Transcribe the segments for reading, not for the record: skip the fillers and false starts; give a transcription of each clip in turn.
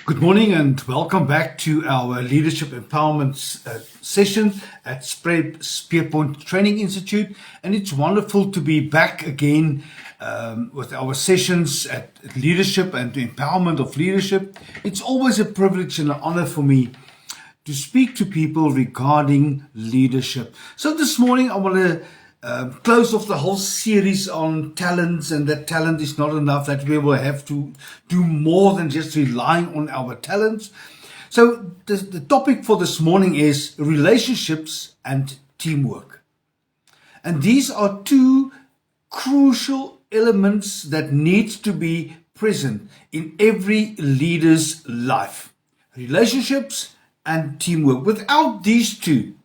Good morning and welcome back to our Leadership Empowerment session at Spearpoint Training Institute. And it's wonderful to be back again with our sessions at leadership and the empowerment of leadership. It's always a privilege and an honor for me to speak to people regarding leadership. So this morning I want to close off the whole series on talents, and that talent is not enough, that we will have to do more than just relying on our talents. So the topic for this morning is relationships and teamwork. And these are two crucial elements that need to be present in every leader's life. Relationships and teamwork. Without these two,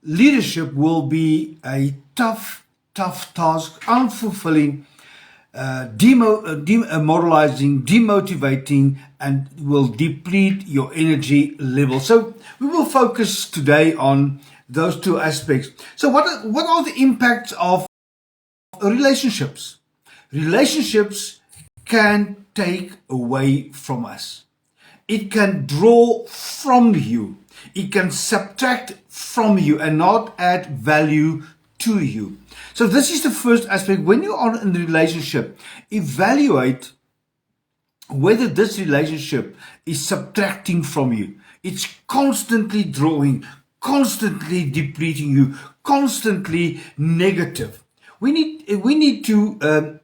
leadership will be a tough task, unfulfilling, demoralizing, demotivating, and will deplete your energy level. So we will focus today on those two aspects. So what are the impacts of relationships? Relationships can take away from us. It can draw from you. It can subtract from you and not add value to you. So this is the first aspect. When you are in a relationship, evaluate whether this relationship is subtracting from you. It's constantly drawing, constantly depleting you, constantly negative. We need to,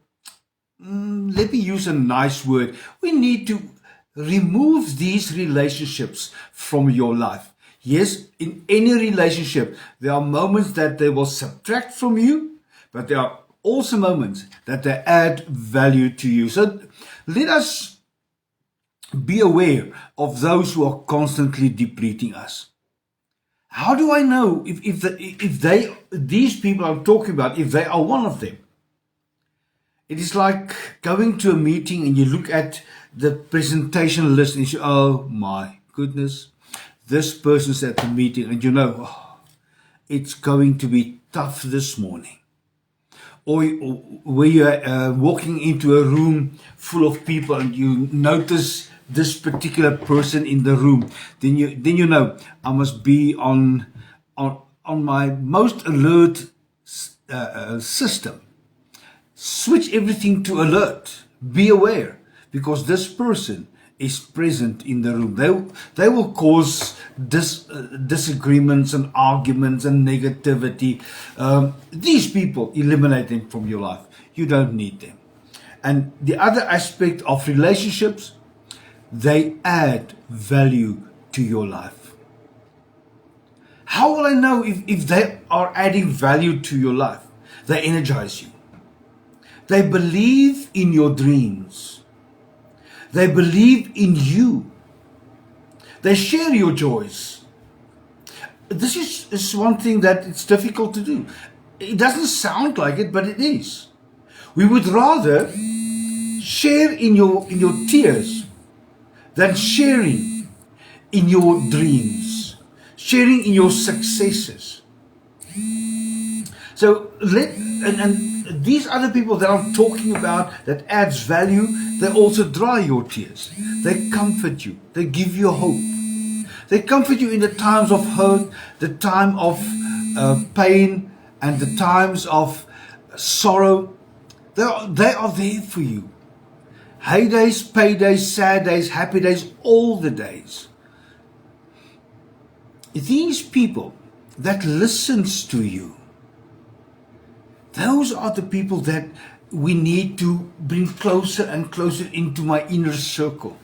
let me use a nice word. We need to remove these relationships from your life. Yes, in any relationship, there are moments that they will subtract from you, but there are also moments that they add value to you. So let us be aware of those who are constantly depleting us. How do I know if these people I'm talking about, if they are one of them? It is like going to a meeting and you look at the presentation list and you say, oh my goodness, this person's at the meeting, and you know, it's going to be tough this morning. Or where you're walking into a room full of people and you notice this particular person in the room, then you know, I must be on my most alert system. Switch everything to alert. Be aware, because this person is present in the room. They will cause disagreements and arguments and negativity. These people, eliminate them from your life. You don't need them. And the other aspect of relationships, they add value to your life. How will I know if they are adding value to your life? They energize you. They believe in your dreams. They believe in you. They share your joys. This is one thing that it's difficult to do. It doesn't sound like it, but it is. We would rather share in your tears than sharing in your dreams, sharing in your successes. So and these other people that I'm talking about that adds value, they also dry your tears. They comfort you. They give you hope. They comfort you in the times of hurt, the time of pain, and the times of sorrow. They are there for you. Heydays, paydays, sad days, happy days, all the days. These people that listens to you, those are the people that we need to bring closer and closer into my inner circle.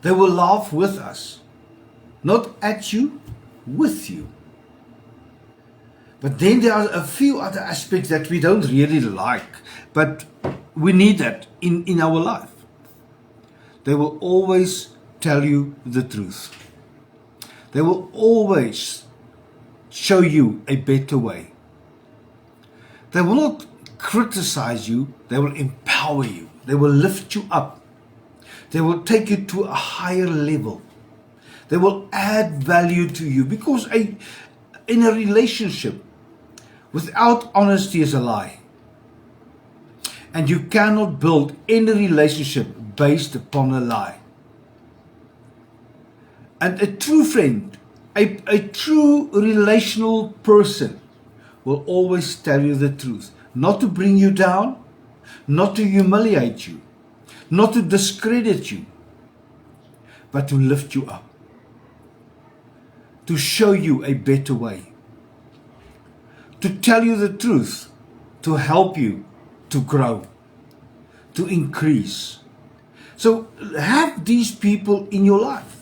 They will laugh with us, not at you, with you. But then there are a few other aspects that we don't really like, but we need that in our life. They will always tell you the truth. They will always show you a better way. They will not criticize you, they will empower you. They will lift you up. They will take you to a higher level. They will add value to you, because in a relationship, without honesty is a lie. And you cannot build any relationship based upon a lie. And a true friend, a true relational person will always tell you the truth. Not to bring you down, not to humiliate you, not to discredit you, but to lift you up, to show you a better way, to tell you the truth, to help you to grow, to increase. So have these people in your life.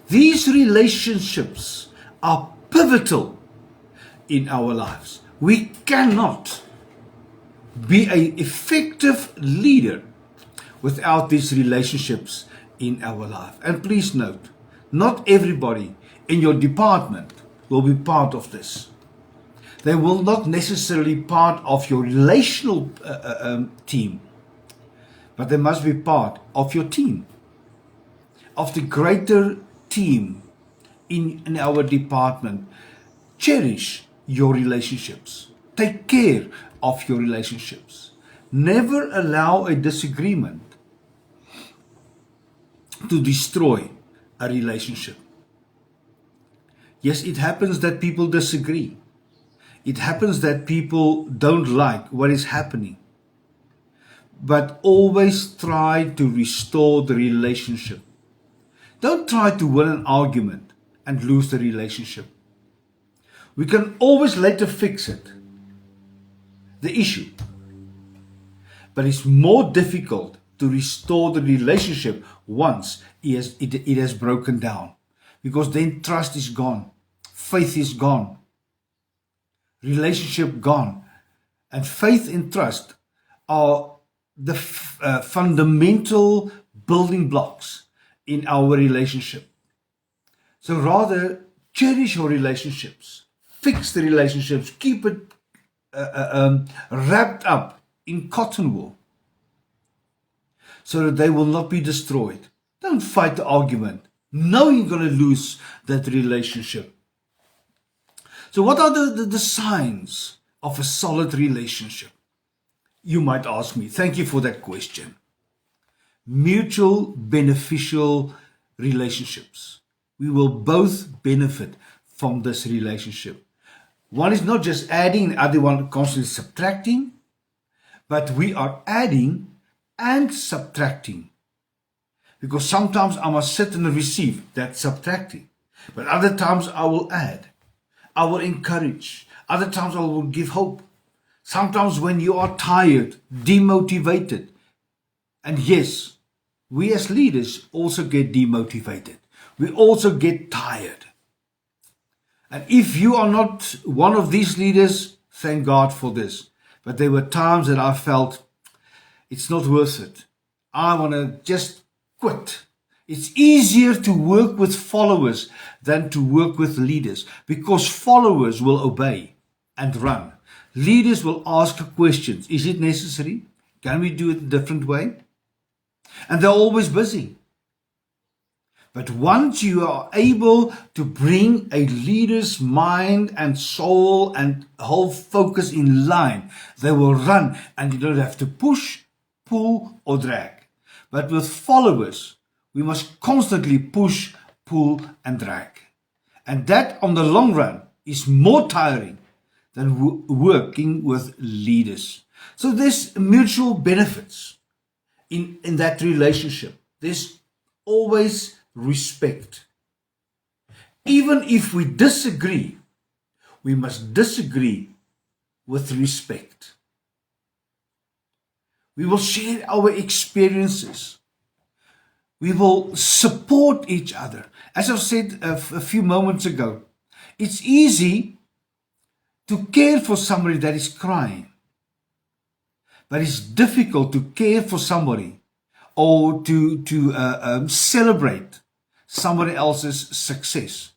These relationships are pivotal in our lives. We cannot be an effective leader without these relationships in our life. And please note, not everybody in your department will be part of this. They will not necessarily be part of your relational team, but they must be part of your team, of the greater team in our department. Cherish your relationships. Take care of your relationships. Never allow a disagreement to destroy a relationship. Yes, it happens that people disagree. It happens that people don't like what is happening. But always try to restore the relationship. Don't try to win an argument and lose the relationship. We can always later fix it, the issue. But it's more difficult to restore the relationship once it has broken down. Because then trust is gone, faith is gone, relationship gone. And faith and trust are the fundamental building blocks in our relationship. So rather, cherish your relationships, fix the relationships, keep it wrapped up in cotton wool so that they will not be destroyed. Don't fight the argument, knowing you're going to lose that relationship. So what are the signs of a solid relationship? You might ask me. Thank you for that question. Mutual beneficial relationships. We will both benefit from this relationship. One is not just adding, the other one constantly subtracting, but we are adding and subtracting. Because sometimes I must sit and receive that subtracting, but other times I will add, I will encourage, other times I will give hope. Sometimes when you are tired, demotivated, and yes, we as leaders also get demotivated. We also get tired. And if you are not one of these leaders, thank God for this. But there were times that I felt it's not worth it. I want to just quit. It's easier to work with followers than to work with leaders, because followers will obey and run. Leaders will ask questions. Is it necessary? Can we do it a different way? And they're always busy. But once you are able to bring a leader's mind and soul and whole focus in line, they will run and you don't have to push, pull or drag. But with followers, we must constantly push, pull and drag. And that on the long run is more tiring than working with leaders. So there's mutual benefits in that relationship. There's always respect. Even if we disagree, we must disagree with respect. We will share our experiences. We will support each other. As I've said a few moments ago, it's easy to care for somebody that is crying. But it's difficult to care for somebody or to celebrate somebody else's success.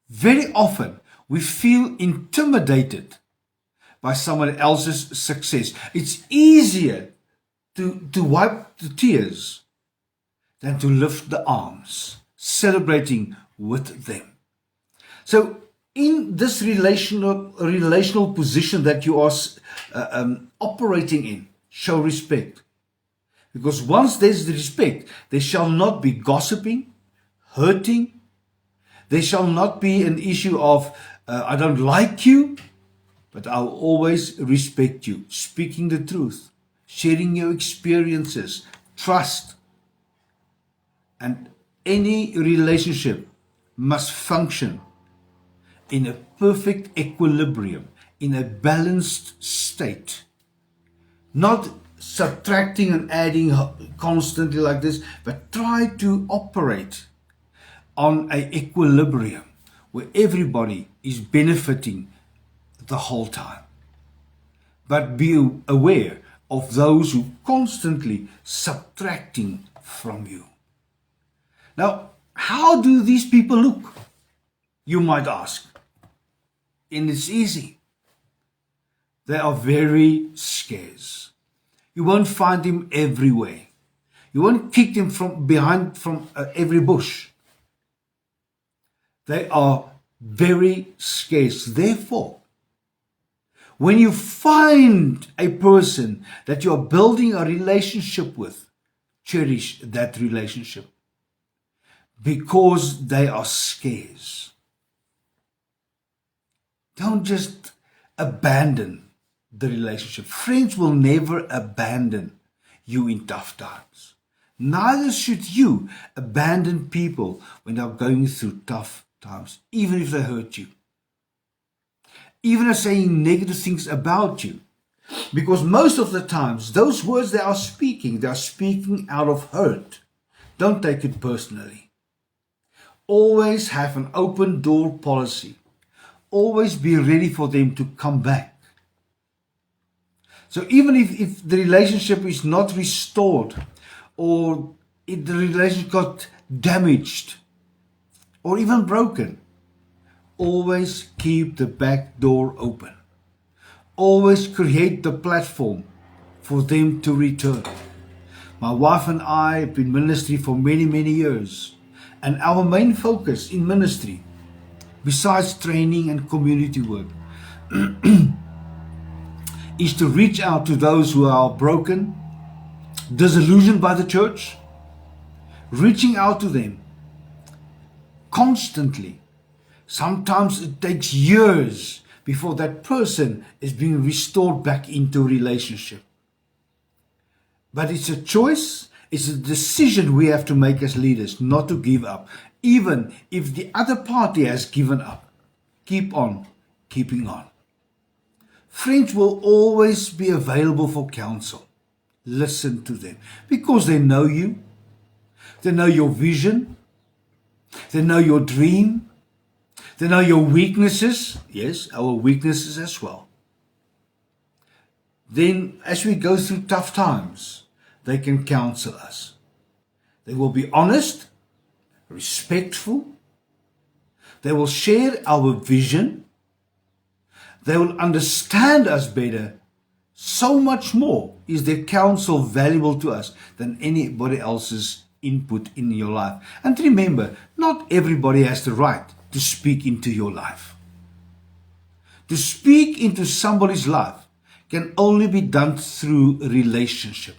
Very often we feel intimidated by somebody else's success. It's easier to wipe the tears than to lift the arms, celebrating with them. So in this relational position that you are operating in, show respect. Because once there's the respect, there shall not be gossiping, hurting. There shall not be an issue of, I don't like you, but I'll always respect you. Speaking the truth, sharing your experiences, trust. And any relationship must function in a perfect equilibrium, in a balanced state. Not subtracting and adding constantly like this, but try to operate on an equilibrium where everybody is benefiting the whole time. But be aware of those who constantly subtracting from you. Now, how do these people look? You might ask. And it's easy. They are very scarce. You won't find them everywhere. You won't kick them from behind every bush. They are very scarce. Therefore, when you find a person that you are building a relationship with, cherish that relationship because they are scarce. Don't just abandon the relationship. Friends will never abandon you in tough times. Neither should you abandon people when they're going through tough times, even if they hurt you. Even if saying negative things about you. Because most of the times, those words they are speaking out of hurt. Don't take it personally. Always have an open door policy. Always be ready for them to come back. So even if the relationship is not restored, or if the relationship got damaged, or even broken, always keep the back door open. Always create the platform for them to return. My wife and I have been in ministry for many, many years. And our main focus in ministry, besides training and community work, is to reach out to those who are broken, disillusioned by the church, reaching out to them constantly. Sometimes it takes years before that person is being restored back into a relationship. But it's a choice, it's a decision we have to make as leaders, not to give up. Even if the other party has given up, keep on keeping on. Friends will always be available for counsel. Listen to them because they know you. They know your vision. They know your dream. They know your weaknesses. Yes, our weaknesses as well. Then as we go through tough times, they can counsel us. They will be honest, respectful. They will share our vision. They will understand us better. So much more is their counsel valuable to us than anybody else's input in your life. And remember, not everybody has the right to speak into your life. To speak into somebody's life can only be done through a relationship.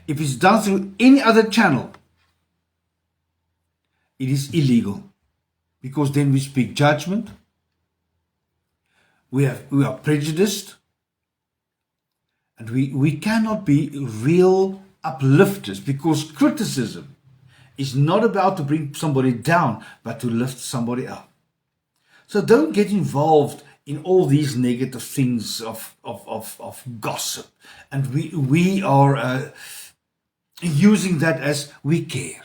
If it's done through any other channel, it is illegal. Because then we speak judgment. We are prejudiced. And we cannot be real uplifters, because criticism is not about to bring somebody down, but to lift somebody up. So don't get involved in all these negative things of gossip. And we are using that as we care.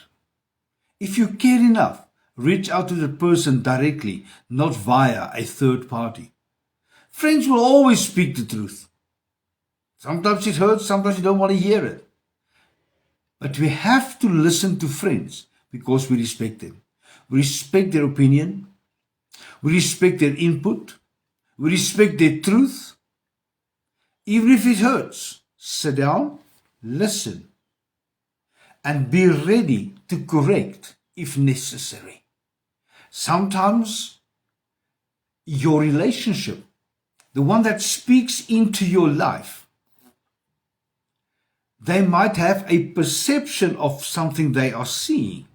If you care enough, reach out to the person directly, not via a third party. Friends will always speak the truth. Sometimes it hurts, sometimes you don't want to hear it. But we have to listen to friends because we respect them. We respect their opinion. We respect their input. We respect their truth. Even if it hurts, sit down, listen, and be ready to correct if necessary. Sometimes your relationship, the one that speaks into your life, They might have a perception of something they are seeing,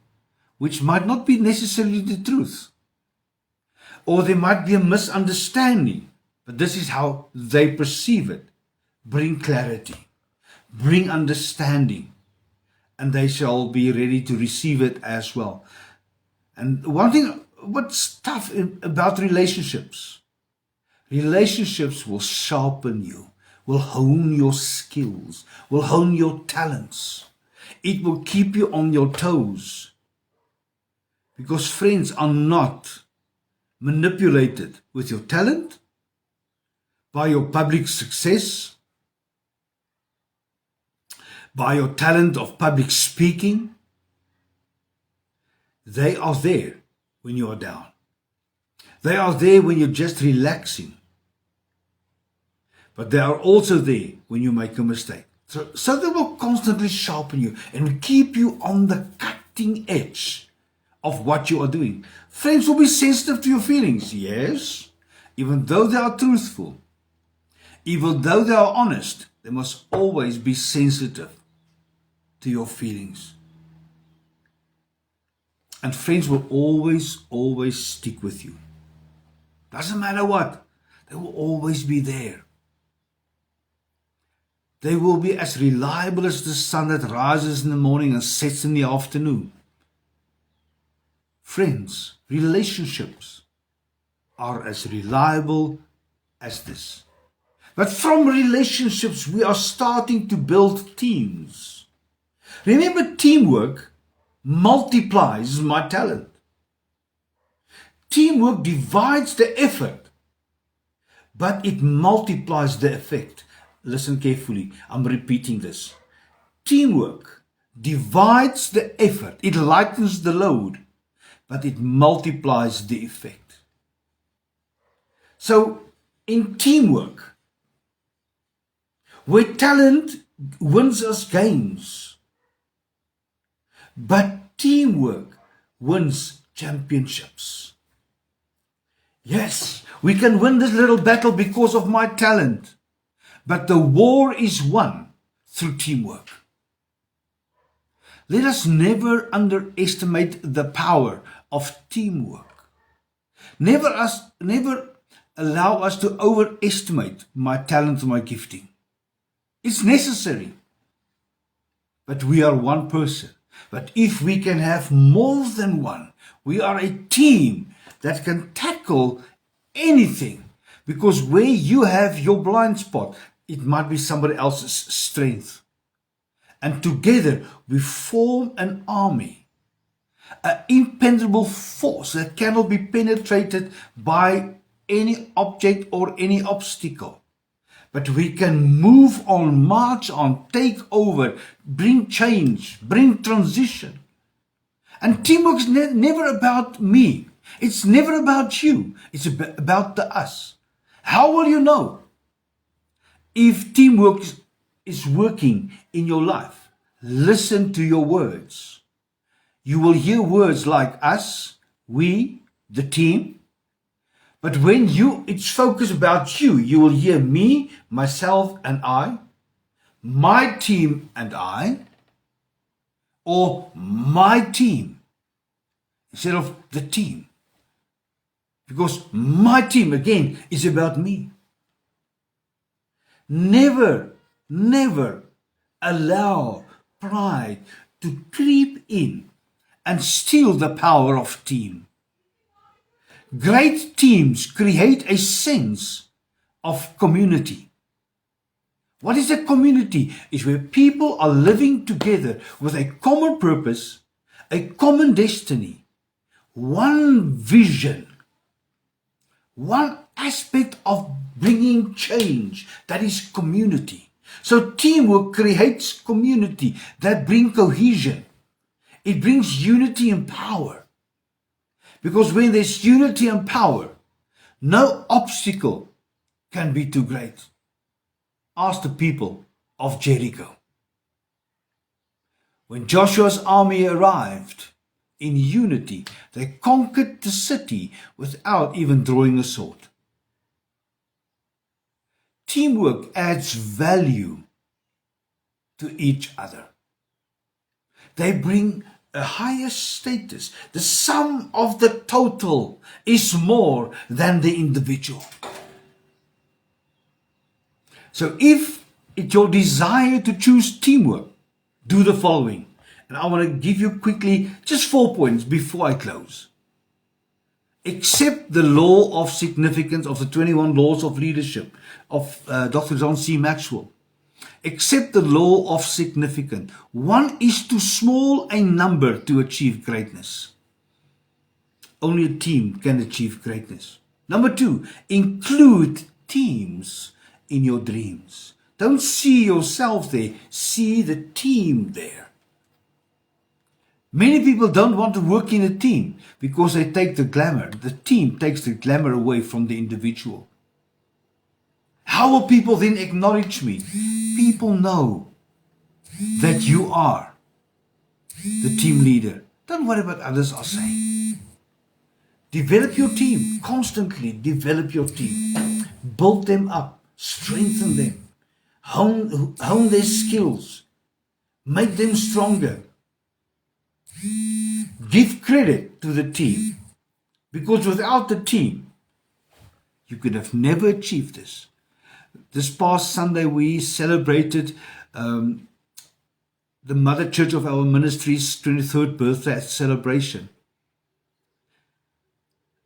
which might not be necessarily the truth. Or there might be a misunderstanding, but this is how they perceive it. Bring clarity, bring understanding, and they shall be ready to receive it as well. And one thing, what's tough about relationships? Relationships will sharpen you, will hone your skills, will hone your talents. It will keep you on your toes. Because friends are not manipulated with your talent, by your public success, by your talent of public speaking. They are there when you are down. They are there when you're just relaxing. But they are also there when you make a mistake. So they will constantly sharpen you and keep you on the cutting edge of what you are doing. Friends will be sensitive to your feelings, yes, even though they are truthful, even though they are honest, they must always be sensitive to your feelings. And friends will always stick with you. Doesn't matter what, they will always be there. They will be as reliable as the sun that rises in the morning and sets in the afternoon. Friends, relationships are as reliable as this. But from relationships, we are starting to build teams. Remember, teamwork multiplies my talent. Teamwork divides the effort, but it multiplies the effect. Listen carefully, I'm repeating this. Teamwork divides the effort, it lightens the load, but it multiplies the effect. So, in teamwork, where talent wins us games, but teamwork wins championships. Yes, we can win this little battle because of my talent, but the war is won through teamwork. Let us never underestimate the power of teamwork. Never allow us to overestimate my talent, my gifting. It's necessary. But we are one person. But if we can have more than one, we are a team that can tackle anything. Because where you have your blind spot, it might be somebody else's strength. And together we form an army, an impenetrable force that cannot be penetrated by any object or any obstacle. But we can move on, march on, take over, bring change, bring transition. And teamwork is never about me. It's never about you. It's about the us. How will you know if teamwork is working in your life? Listen to your words. You will hear words like us, we, the team. But when it's focused about you, you will hear me, myself and I, my team and I, or my team, instead of the team. Because my team, again, is about me. Never allow pride to creep in and steal the power of team. Great teams create a sense of community. What is a community? It's where people are living together with a common purpose, a common destiny, one vision, one aspect of bringing change, that is community. So teamwork creates community that brings cohesion. It brings unity and power. Because when there's unity and power, no obstacle can be too great. Ask the people of Jericho. When Joshua's army arrived in unity, they conquered the city without even drawing a sword. Teamwork adds value to each other. They bring a higher status. The sum of the total is more than the individual. So if it's your desire to choose teamwork, do the following. And I want to give you quickly just 4 points before I close. Accept the law of significance of the 21 laws of leadership of Dr. John C. Maxwell. Accept the law of significance. One is too small a number to achieve greatness. Only a team can achieve greatness. Number 2, include teams in your dreams. Don't see yourself there, see the team there. Many people don't want to work in a team because they take the glamour. The team takes the glamour away from the individual. How will people then acknowledge me? People know that you are the team leader. Don't worry about what others are saying. Develop your team. Constantly develop your team. Build them up. Strengthen them. Hone their skills. Make them stronger. Give credit to the team, because without the team, you could have never achieved this. This past Sunday, we celebrated the Mother Church of our ministry's 23rd birthday celebration.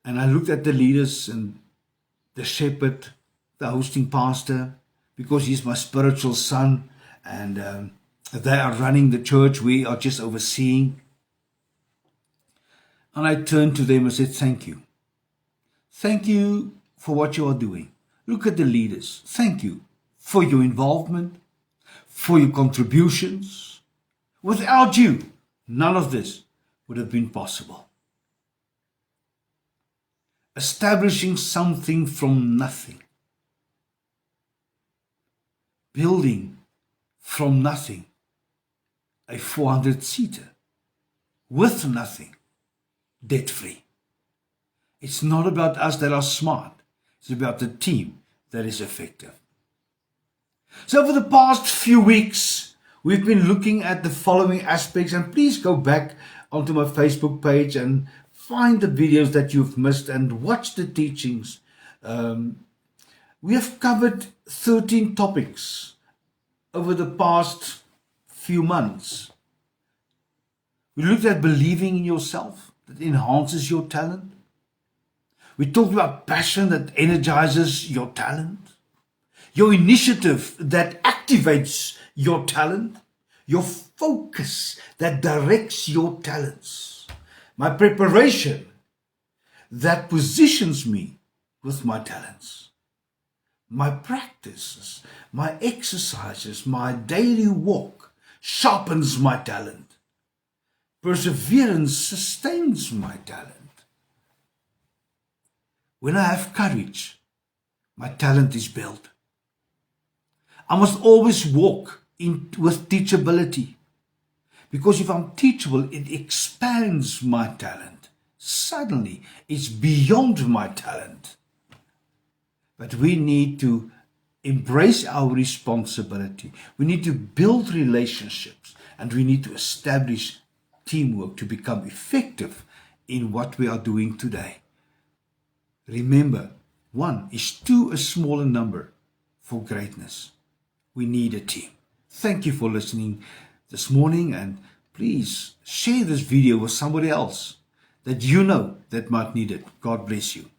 And I looked at the leaders and the shepherd, the hosting pastor, because he's my spiritual son, and they are running the church, we are just overseeing. And I turned to them and said, thank you. Thank you for what you are doing. Look at the leaders. Thank you for your involvement, for your contributions. Without you, none of this would have been possible. Establishing something from nothing. Building from nothing a 400-seater with nothing. Debt-free. It's not about us that are smart. It's about the team that is effective. So over the past few weeks, we've been looking at the following aspects, and please go back onto my Facebook page and find the videos that you've missed and watch the teachings. We have covered 13 topics over the past few months. We looked at believing in yourself. That enhances your talent. We talked about passion that energizes your talent. Your initiative that activates your talent. Your focus that directs your talents. My preparation that positions me with my talents. My practices, my exercises, my daily walk sharpens my talent. Perseverance sustains my talent. When I have courage, my talent is built. I must always walk with teachability, because if I'm teachable, it expands my talent. Suddenly, it's beyond my talent. But we need to embrace our responsibility. We need to build relationships, and we need to establish teamwork to become effective in what we are doing today. Remember, 1 is too small a number for greatness. We need a team. Thank you for listening this morning, and please share this video with somebody else that you know that might need it. God bless you.